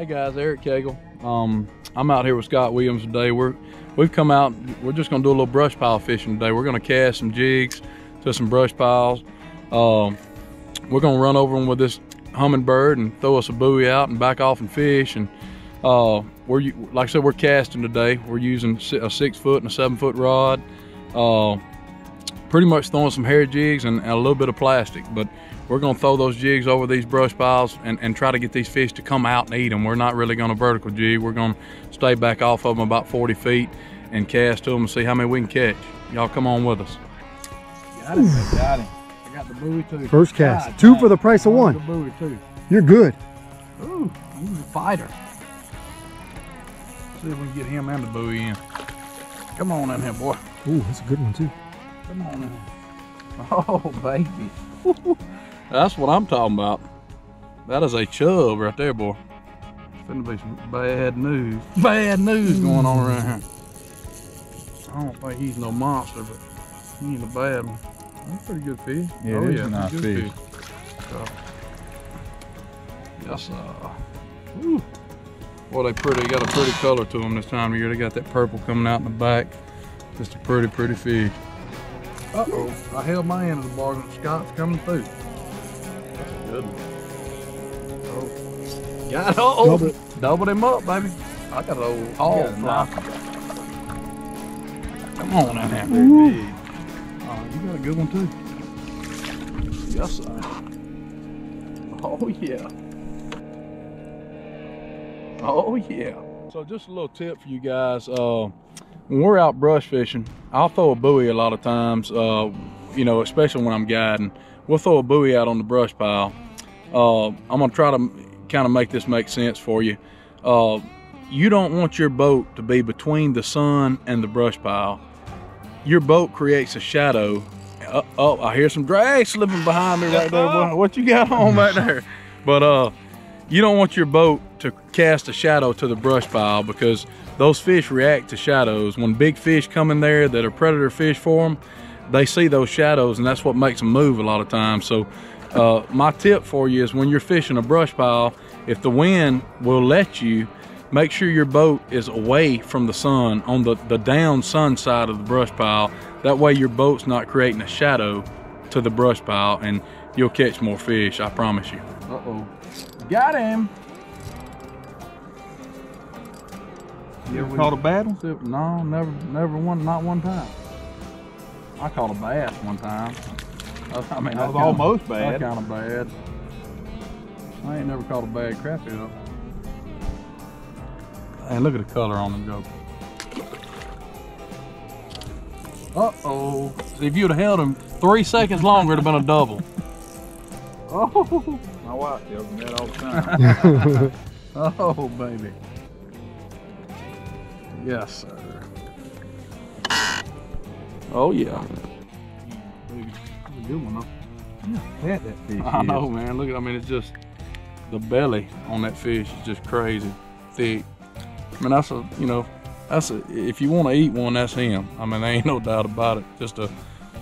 Hey guys, Eric Cagle. I'm out here with Scott Williams today. We've come out. We're just gonna do a little brush pile fishing today. We're gonna cast some jigs to some brush piles. We're gonna run over them with this hummingbird and throw us a buoy out and back off and fish. And like I said, we're casting today. We're using a 6 foot and a 7 foot rod. Pretty much throwing some hair jigs and a little bit of plastic, but we're gonna throw those jigs over these brush piles and try to get these fish to come out and eat them. We're not really gonna vertical jig. We're gonna stay back off of them about 40 feet and cast to them and see how many we can catch. Y'all come on with us. Got him, got him. I got the buoy too. First cast, God, 2 for the price of 1. The buoy too. You're good. Ooh, he's a fighter. See if we can get him and the buoy in. Come on in here, boy. Ooh, that's a good one too. Come on in. Oh, baby. That's what I'm talking about. That is a chub right there, boy. It's finna be some bad news. Bad news going on around here. I don't think he's no monster, but he ain't a bad one. That's a pretty good fish. Yeah, oh, yeah, nice fish. So, yes, woo. Boy, they pretty. Got a pretty color to them this time of year. They got that purple coming out in the back. Just a pretty, pretty fish. Uh-oh, I held my end of the bargain. Scott's coming through. That's a good one. Oh, got it. Uh-oh. Doubled him up, baby. I got an old hog fly. Come on in there. Very big. Oh, you got a good one too. Yes, sir. Oh, yeah. Oh, yeah. So just a little tip for you guys. When we're out brush fishing, I'll throw a buoy a lot of times, you know, especially when I'm guiding. We'll throw a buoy out on the brush pile. I'm gonna try to kind of make this make sense for you. You don't want your boat to be between the sun and the brush pile. Your boat creates a shadow. Oh, I hear some drag slipping behind me right there, boy. What you got on right there? But you don't want your boat to cast a shadow to the brush pile, because those fish react to shadows. When big fish come in there that are predator fish for them, they see those shadows, and that's what makes them move a lot of times. So my tip for you is when you're fishing a brush pile, if the wind will let you, make sure your boat is away from the sun, on the down sun side of the brush pile. That way your boat's not creating a shadow to the brush pile, and you'll catch more fish, I promise you. Uh-oh. Got him. You ever caught a bad one? No, never one, not one time. I caught a bass one time. I mean, that was almost bad. That's kind of bad. I ain't never caught a bad crappie though. And look at the color on them jokers. Uh-oh. See, if you'd have held him 3 seconds longer, it'd have been a double. Oh. My wife tells me that all the time. Oh, baby. Yes, sir. Oh, yeah. That's a good one, though. Yeah, that fish I know, man. Look at, I mean, it's just, the belly on that fish is just crazy thick. I mean, that's a, you know, if you want to eat one, that's him. I mean, there ain't no doubt about it.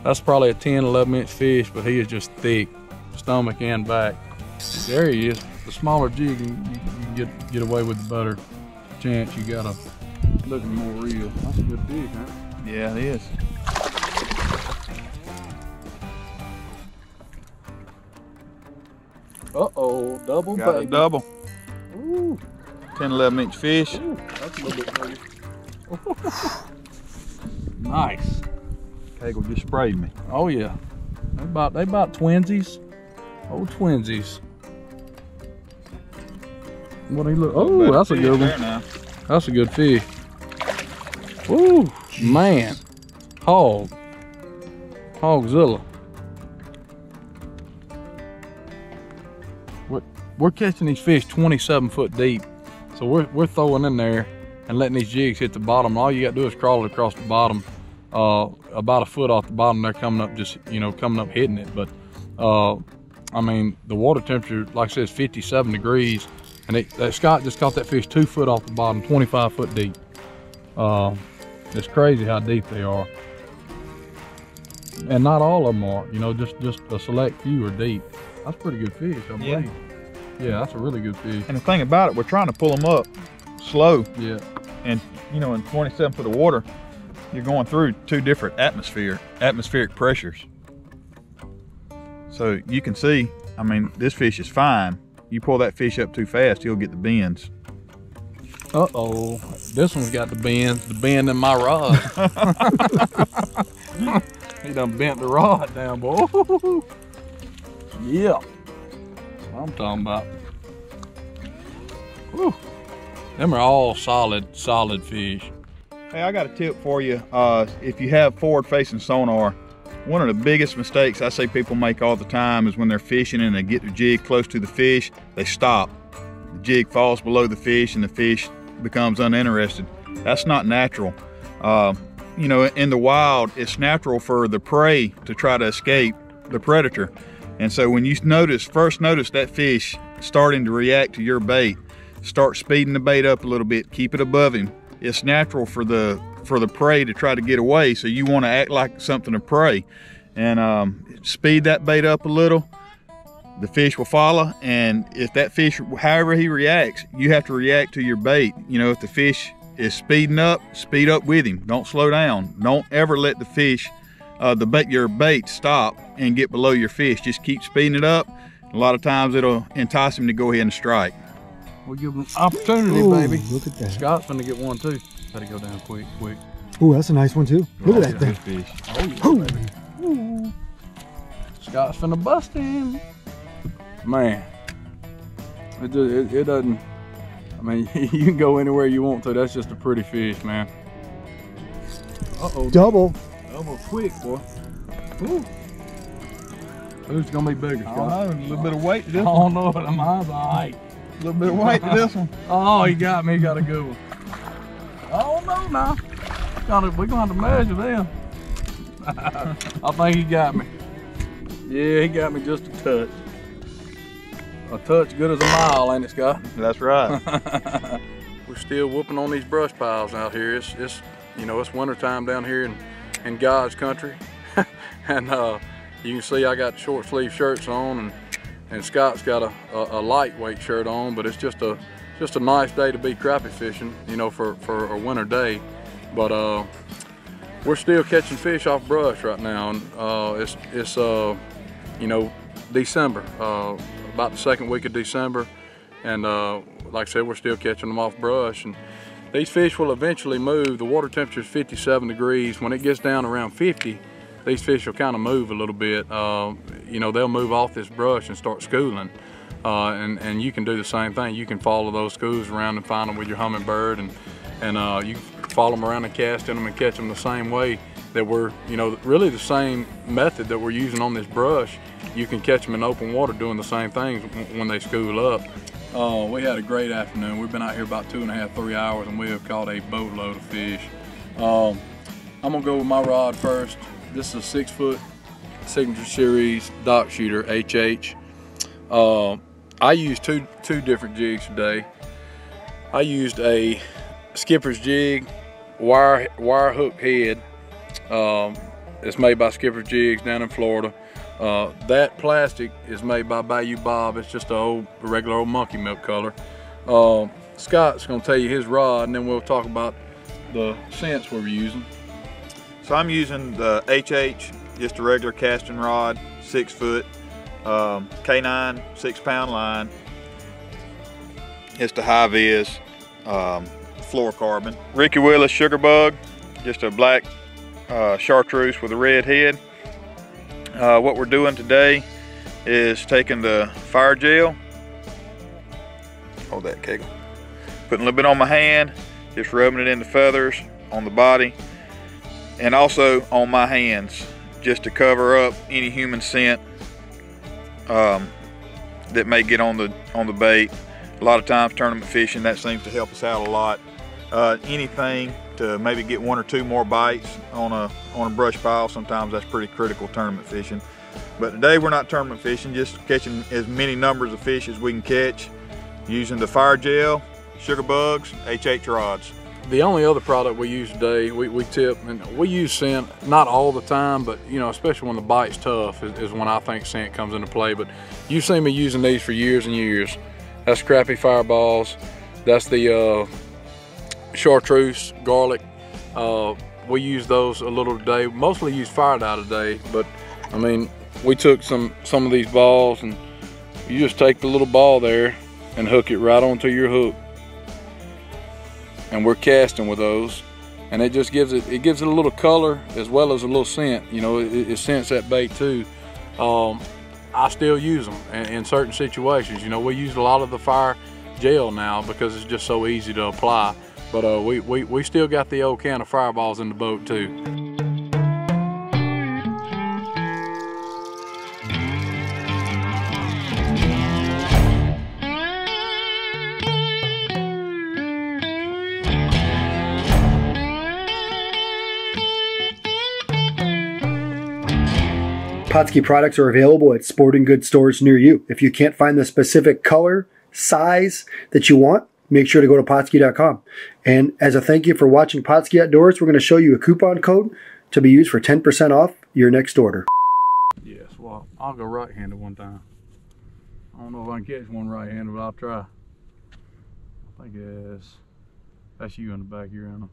That's probably a 10, 11 inch fish, but he is just thick, stomach and back. There he is. The smaller jig, you can get away with the better chance. You gotta look more real. That's a good fish, huh? Yeah, it is. Uh-oh, double Got baby. a double. Ooh. 10, 11 inch fish. Ooh, that's a little bit bigger. Nice. Cagle just sprayed me. Oh yeah. They about twinsies. Old twinsies. What he look? Oh, that's a good one. Now. That's a good fish. Ooh, man. Hogzilla. We're catching these fish 27 foot deep. So we're throwing in there and letting these jigs hit the bottom. All you got to do is crawl it across the bottom, about a foot off the bottom. They're coming up, just, you know, coming up hitting it. But I mean, the water temperature, like I said, is 57 degrees. And Scott just caught that fish 2 foot off the bottom, 25 foot deep. It's crazy how deep they are. And not all of them are, you know, just a select few are deep. That's pretty good fish, I believe. Yeah, that's a really good fish. And the thing about it, we're trying to pull them up slow. Yeah. And you know, in 27 foot of water, you're going through 2 different atmospheric pressures. So you can see, I mean, this fish is fine. You pull that fish up too fast, he'll get the bends. Uh-oh, this one's got the bend in my rod. He done bent the rod down, boy. Yeah, that's what I'm talking about. Whew. Them are all solid fish. Hey, I got a tip for you. If you have forward-facing sonar, one of the biggest mistakes I see people make all the time is when they're fishing and they get the jig close to the fish, they stop. The jig falls below the fish and the fish becomes uninterested. That's not natural. You know, in the wild, it's natural for the prey to try to escape the predator. And so when you first notice that fish starting to react to your bait, start speeding the bait up a little bit, keep it above him. It's natural for the prey to try to get away, so you want to act like something to prey. And speed that bait up a little, the fish will follow. And if that fish, however he reacts, you have to react to your bait. You know, if the fish is speeding up, speed up with him. Don't slow down. Don't ever let the fish, your bait stop and get below your fish. Just keep speeding it up. A lot of times it'll entice him to go ahead and strike. We'll give them opportunity, Ooh, baby. look at that. Scott's gonna get one too. Gotta go down quick. Ooh, that's a nice one too. Look at that Good thing. fish. Oh yeah, baby. Ooh. Scott's finna bust him. Man, it doesn't, I mean, you can go anywhere you want to. That's just a pretty fish, man. Uh-oh. Double. Double quick, boy. Ooh. Who's gonna be bigger, I Scott? don't know, a little bit of weight to this I one. don't know, but mine's all right. A little bit of weight to this one. Oh, he got me. He got a good one. Oh, no, now. We're gonna have to measure them. I think he got me. Yeah, he got me just a touch. A touch good as a mile, ain't it, Scott? That's right. We're still whooping on these brush piles out here. It's you know, it's wintertime down here in God's country. And you can see I got short sleeve shirts on, and Scott's got a lightweight shirt on, but it's just a nice day to be crappie fishing, you know, for a winter day. But we're still catching fish off brush right now, and it's you know, December, about the second week of December, and like I said, we're still catching them off brush. And these fish will eventually move. The water temperature is 57 degrees. When it gets down around 50, these fish will kind of move a little bit. You know, they'll move off this brush and start schooling. And you can do the same thing. You can follow those schools around and find them with your hummingbird, and you can follow them around and cast in them and catch them the same way that we're, you know, really the same method that we're using on this brush. You can catch them in open water doing the same things when they school up. We had a great afternoon. We've been out here about 2.5, 3 hours, and we have caught a boatload of fish. I'm gonna go with my rod first. This is a 6 foot Signature Series dock shooter, HH. I used two different jigs today. I used a Skipper's jig, wire hook head. It's made by Skipper's Jigs down in Florida. That plastic is made by Bayou Bob. It's just a regular old monkey milk color. Scott's gonna tell you his rod, and then we'll talk about the scents we're using. So I'm using the HH, just a regular casting rod, 6 foot, K9, 6-pound line. It's the high vis, fluorocarbon. Ricky Willis sugar bug, just a black chartreuse with a red head. What we're doing today is taking the fire gel, hold that, Cagle, putting a little bit on my hand, just rubbing it in the feathers, on the body, and also on my hands, just to cover up any human scent that may get on the bait. A lot of times tournament fishing, that seems to help us out a lot. Anything to maybe get 1 or 2 more bites on a brush pile, sometimes that's pretty critical tournament fishing. But today we're not tournament fishing, just catching as many numbers of fish as we can catch using the fire gel, sugar bugs, HH rods. The only other product we use today, we tip, and we use scent, not all the time, but you know, especially when the bite's tough is when I think scent comes into play. But you've seen me using these for years and years. That's crappie fireballs. That's the chartreuse garlic. We use those a little today. Mostly use fire dye today, but I mean, we took some of these balls, and you just take the little ball there and hook it right onto your hook. And we're casting with those, and it just gives it a little color as well as a little scent. You know, it scents that bait too. I still use them in certain situations. You know, we use a lot of the fire gel now because it's just so easy to apply. But we still got the old can of fireballs in the boat too. Pautzke products are available at sporting goods stores near you. If you can't find the specific color, size that you want, make sure to go to Pautzke.com. And as a thank you for watching Pautzke Outdoors, we're going to show you a coupon code to be used for 10% off your next order. Yes, well, I'll go right-handed one time. I don't know if I can catch one right-handed, but I'll try. I think that's you in the back here, Anna.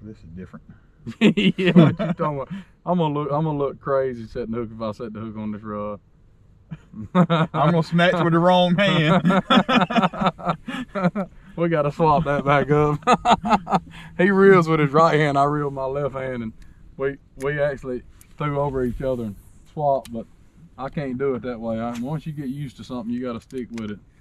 This is different. Yeah, what you talking about? I'm gonna look crazy setting the hook if I set the hook on this rod. I'm gonna snatch with the wrong hand. We gotta swap that back up. He reels with his right hand, I reel with my left hand, and we actually threw over each other and swapped, but I can't do it that way. Once you get used to something, you gotta stick with it.